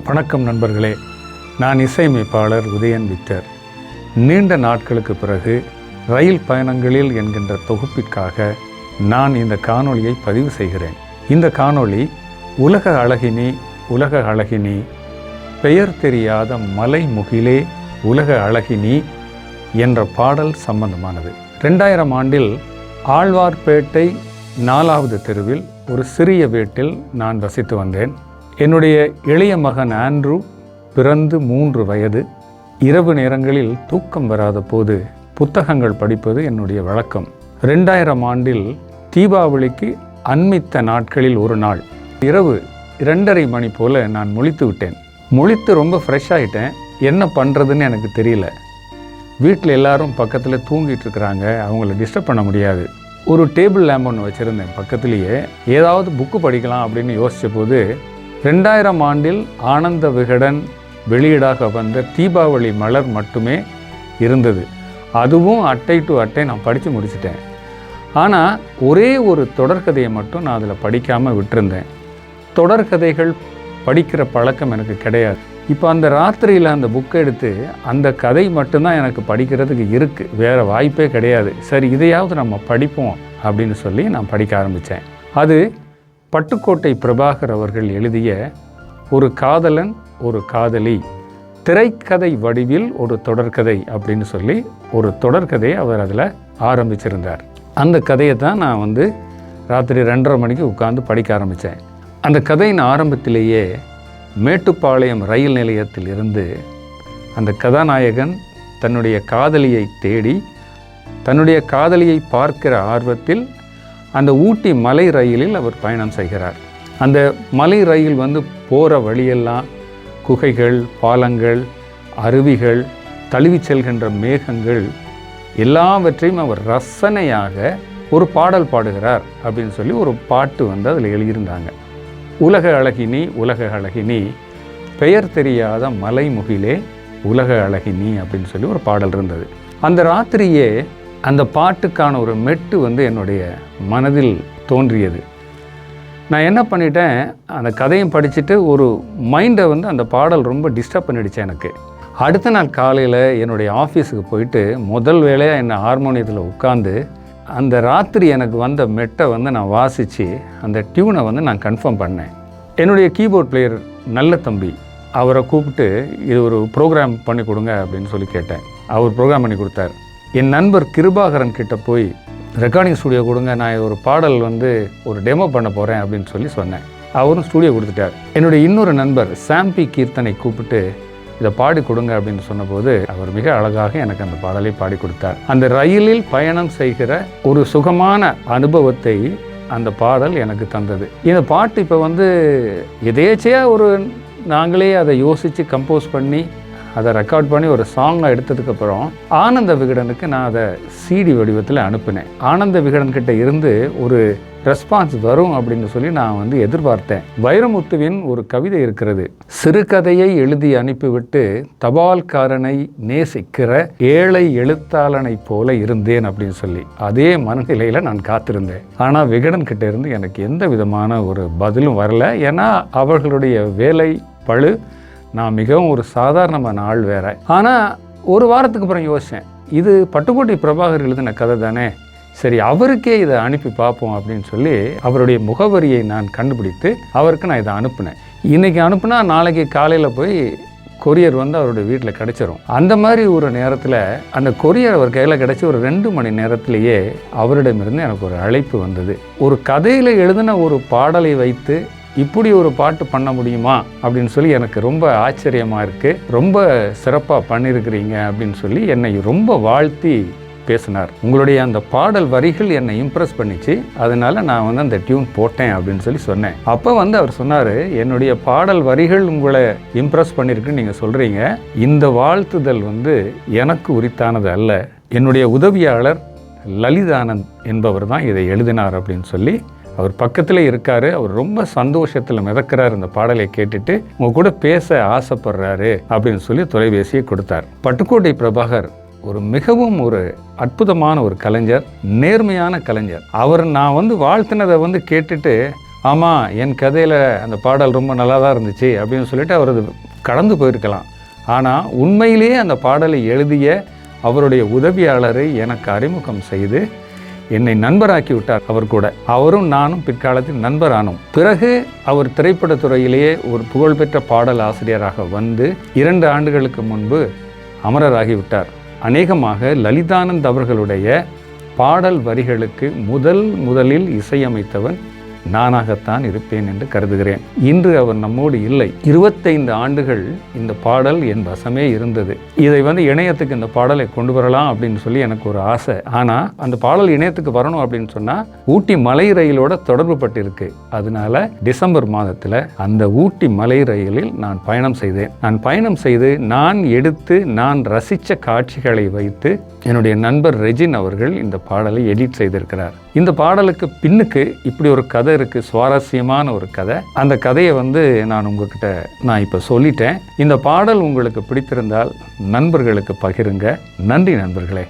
வணக்கம் நண்பர்களே, நான் இசையமைப்பாளர் உதயன் விக்டர். நீண்ட நாட்களுக்கு பிறகு ரயில் பயணங்களில் என்கின்ற தொகுப்பிற்காக நான் இந்த காணொளியை பதிவு செய்கிறேன். இந்த காணொளி உலக அழகினி உலக அழகினி, பெயர் தெரியாத மலை முகிலே உலக அழகினி என்ற பாடல் சம்பந்தமானது. 2000 ஆண்டில் ஆழ்வார்பேட்டை 4வது தெருவில் ஒரு சிறிய வீட்டில் நான் வசித்து வந்தேன். என்னுடைய இளைய மகன் ஆண்ட்ரூ பிறந்து 3 வயது. இரவு நேரங்களில் தூக்கம் வராத போது புத்தகங்கள் படிப்பது என்னுடைய வழக்கம். 2000 ஆண்டில் தீபாவளிக்கு அண்மித்த நாட்களில் ஒரு நாள் இரவு 2:30 மணி போல் நான் முழித்து விட்டேன். முழித்து ரொம்ப ஃப்ரெஷ் ஆகிட்டேன். என்ன பண்ணுறதுன்னு எனக்கு தெரியல. வீட்டில் எல்லாரும் பக்கத்தில் தூங்கிட்டு இருக்கிறாங்க, அவங்கள டிஸ்டர்ப் பண்ண முடியாது. ஒரு டேபிள் லேம்ப் ஒன்று வச்சுருந்தேன் பக்கத்துலேயே. ஏதாவது புக்கு படிக்கலாம் அப்படின்னு யோசித்த போது 2000 ஆண்டில் ஆனந்த விகடன் வெளியீடாக வந்த தீபாவளி மலர் மட்டுமே இருந்தது. அதுவும் அட்டை டு அட்டை நான் படித்து முடிச்சிட்டேன். ஆனால் ஒரே ஒரு தொடர்கதையை மட்டும் நான் அதில் படிக்காமல் விட்டுருந்தேன். தொடர்கதைகள் படிக்கிற பழக்கம் எனக்கு கிடையாது. இப்போ அந்த ராத்திரியில் அந்த புக்கை எடுத்து அந்த கதை மட்டும்தான் எனக்கு படிக்கிறதுக்கு இருக்குது, வேறு வாய்ப்பே கிடையாது. சரி, இதையாவது நம்ம படிப்போம் அப்படின்னு சொல்லி நான் படிக்க ஆரம்பித்தேன். அது பட்டுக்கோட்டை பிரபாகர் அவர்கள் எழுதிய ஒரு காதலன் ஒரு காதலி திரைக்கதை வடிவில் ஒரு தொடர்கதை அப்படின்னு சொல்லி ஒரு தொடர்கதையை அவர் அதில் ஆரம்பிச்சிருந்தார். அந்த கதையை தான் நான் ராத்திரி 2:30 மணிக்கு உட்கார்ந்து படிக்க ஆரம்பித்தேன். அந்த கதையின் ஆரம்பத்திலேயே மேட்டுப்பாளையம் ரயில் நிலையத்தில் இருந்து அந்த கதாநாயகன் தன்னுடைய காதலியை தேடி தன்னுடைய காதலியை பார்க்கிற ஆர்வத்தில் அந்த ஊட்டி மலை ரயிலில் அவர் பயணம் செய்கிறார். அந்த மலை ரயில் போகிற வழியெல்லாம் குகைகள், பாலங்கள், அருவிகள், தழுவி செல்கின்ற மேகங்கள் எல்லாவற்றையும் அவர் ரசனையாக ஒரு பாடல் பாடுகிறார் அப்படின்னு சொல்லி ஒரு பாட்டு அதில் எழுதியிருந்தாங்க. உலக அழகினி உலக அழகினி, பெயர் தெரியாத மலை முகிலே உலக அழகினி அப்படின்னு சொல்லி ஒரு பாடல் இருந்தது. அந்த ராத்திரியே அந்த பாட்டுக்கான ஒரு மெட்டு என்னுடைய மனதில் தோன்றியது. நான் என்ன பண்ணிட்டேன், அந்த கதையும் படிச்சுட்டு ஒரு மைண்டை அந்த பாடல் ரொம்ப டிஸ்டர்ப் பண்ணிடுச்சு எனக்கு. அடுத்த நாள் காலையில் என்னுடைய ஆஃபீஸுக்கு போயிட்டு முதல் வேலையாக என்னை ஹார்மோனியத்தில் உட்காந்து அந்த ராத்திரி எனக்கு வந்த மெட்டை நான் வாசித்து அந்த டியூனை நான் கன்ஃபார்ம் பண்ணேன். என்னுடைய கீபோர்ட் பிளேயர் நல்ல தம்பி, அவரை கூப்பிட்டு இது ஒரு ப்ரோக்ராம் பண்ணி கொடுங்க அப்படின்னு சொல்லி கேட்டேன். அவர் ப்ரோக்ராம் பண்ணி கொடுத்தார். என் நண்பர் கிருபாகரன் கிட்ட போய் ரெக்கார்டிங் ஸ்டூடியோ கொடுங்க, நான் ஒரு பாடல் ஒரு டெமோ பண்ண போகிறேன் அப்படின்னு சொல்லி சொன்னேன். அவரும் ஸ்டூடியோ கொடுத்துட்டார். என்னுடைய இன்னொரு நண்பர் சாம்பி கீர்த்தனை கூப்பிட்டு இதை பாடி கொடுங்க அப்படின்னு சொன்னபோது அவர் மிக அழகாக எனக்கு அந்த பாடலை பாடி கொடுத்தார். அந்த ரயிலில் பயணம் செய்கிற ஒரு சுகமான அனுபவத்தை அந்த பாடல் எனக்கு தந்தது. இந்த பாட்டு இப்போ எதேச்சையாக நாங்களே அதை யோசித்து கம்போஸ் பண்ணி அதை ரெக்கார்ட் பண்ணி ஒரு சாங்காக எடுத்ததுக்கப்புறம் ஆனந்த விகடனுக்கு நான் அதை சிடி வடிவத்தில் அனுப்பினேன். ஆனந்த விகடன் கிட்ட இருந்து ஒரு ரெஸ்பான்ஸ் வரும் அப்படின்னு சொல்லி நான் எதிர்பார்த்தேன். வைரமுத்துவின் ஒரு கவிதை இருக்கிறது, சிறுகதையை எழுதி அனுப்பிவிட்டு தபால்காரனை நேசிக்கிற ஏழை எழுத்தாளனை போல இருந்தேன் அப்படின்னு சொல்லி. அதே மனநிலையில் நான் காத்திருந்தேன். ஆனால் விகடன் கிட்ட இருந்து எனக்கு எந்த விதமான ஒரு பதிலும் வரல. ஏன்னா அவர்களுடைய வேலை பழு, நான் மிகவும் ஒரு சாதாரணமான ஆள் வேற. ஆனால் ஒரு வாரத்துக்கு அப்புறம் யோசித்தேன், இது பட்டுக்கோட்டை பிரபாகர் எழுதின கதை தானே, சரி அவருக்கே இதை அனுப்பி பார்ப்போம் அப்படின்னு சொல்லி அவருடைய முகவரியை நான் கண்டுபிடித்து அவருக்கு நான் இதை அனுப்பினேன். இன்றைக்கி அனுப்புனா நாளைக்கு காலையில் போய் கொரியர் அவருடைய வீட்டில் கிடச்சிரும். அந்த மாதிரி ஒரு நேரத்தில் அந்த கொரியர் அவர் கையில் கிடச்சி ஒரு 2 மணி நேரத்திலேயே அவரிடமிருந்து எனக்கு ஒரு அழைப்பு வந்தது. ஒரு கதையில் எழுதின ஒரு பாடலை வைத்து இப்படி ஒரு பாட்டு பண்ண முடியுமா அப்படின்னு சொல்லி எனக்கு ரொம்ப ஆச்சரியமாக இருக்குது, ரொம்ப சிறப்பாக பண்ணியிருக்கிறீங்க அப்படின்னு சொல்லி என்னை ரொம்ப வாழ்த்தி பேசினார். உங்களுடைய அந்த பாடல் வரிகள் என்னை இம்ப்ரெஸ் பண்ணிச்சு, அதனால நான் வந்து அந்த டியூன் போட்டேன் அப்படின்னு சொல்லி சொன்னேன். அப்போ வந்து அவர் சொன்னார், என்னுடைய பாடல் வரிகள் உங்களை இம்ப்ரெஸ் பண்ணியிருக்குன்னு நீங்கள் சொல்கிறீங்க, இந்த வாழ்த்துதல் வந்து எனக்கு உரித்தானது அல்ல, என்னுடைய உதவியாளர் லலிதானந்த் என்பவர் தான் இதை எழுதினார் அப்படின்னு சொல்லி அவர் பக்கத்தில் இருக்காரு. அவர் ரொம்ப சந்தோஷத்தில் மிதக்கிறார். இந்த பாடலை கேட்டுட்டு உங்க கூட பேச ஆசைப்படுறாரு அப்படின்னு சொல்லி தொலைபேசியை கொடுத்தார். பட்டுக்கோட்டை பிரபாகர் மிகவும் ஒரு அற்புதமான ஒரு கலைஞர், நேர்மையான கலைஞர். அவர் நான் வந்து வாழ்த்தினதை வந்து கேட்டுட்டு, ஆமாம் என் கதையில் அந்த பாடல் ரொம்ப நல்லா தான் இருந்துச்சு அப்படின்னு சொல்லிட்டு அவர் கடந்து போயிருக்கலாம். ஆனால் உண்மையிலேயே அந்த பாடலை எழுதிய அவருடைய உதவியாளரை எனக்கு அறிமுகம் செய்து என்னை நண்பராக்கி விட்டார். அவர் கூட அவரும் நானும் பிற்காலத்தில் நண்பரானோம். பிறகு அவர் திரைப்படத்துறையிலேயே ஒரு புகழ்பெற்ற பாடல் ஆசிரியராக வந்து 2 ஆண்டுகளுக்கு முன்பு அமரராகிவிட்டார். அநேகமாக லலிதானந்த் அவர்களுடைய பாடல் வரிகளுக்கு முதலில் இசையமைத்தவன் நானாகத்தான் இருப்பேன் என்று கருதுகிறேன். இன்று அவர் நம்மோடு இல்லை. 25 ஆண்டுகள் இந்த பாடல் என் வசமே இருந்தது. இதை வந்து இணையத்துக்கு இந்த பாடலை கொண்டு வரலாம் அப்படின்னு சொல்லி எனக்கு ஒரு ஆசை. ஆனால் அந்த பாடல் இணையத்துக்கு வரணும் அப்படின்னு சொன்னால் ஊட்டி மலை ரயிலோட தொடர்பு பட்டிருக்கு. அதனால டிசம்பர் மாதத்தில் அந்த ஊட்டி மலை ரயிலில் நான் பயணம் செய்தேன். நான் பயணம் செய்து நான் எடுத்து நான் ரசித்த காட்சிகளை வைத்து என்னுடைய நண்பர் ரெஜின் அவர்கள் இந்த பாடலை எடிட் செய்திருக்கிறார். இந்த பாடலுக்கு பின்னுக்கு இப்படி ஒரு கதை இருக்குது, சுவாரஸ்யமான ஒரு கதை. அந்த கதையை வந்து நான் உங்ககிட்ட இப்போ சொல்லிட்டேன். இந்த பாடல் உங்களுக்கு பிடித்திருந்தால் நண்பர்களுக்கு பகிருங்க. நன்றி நண்பர்களே.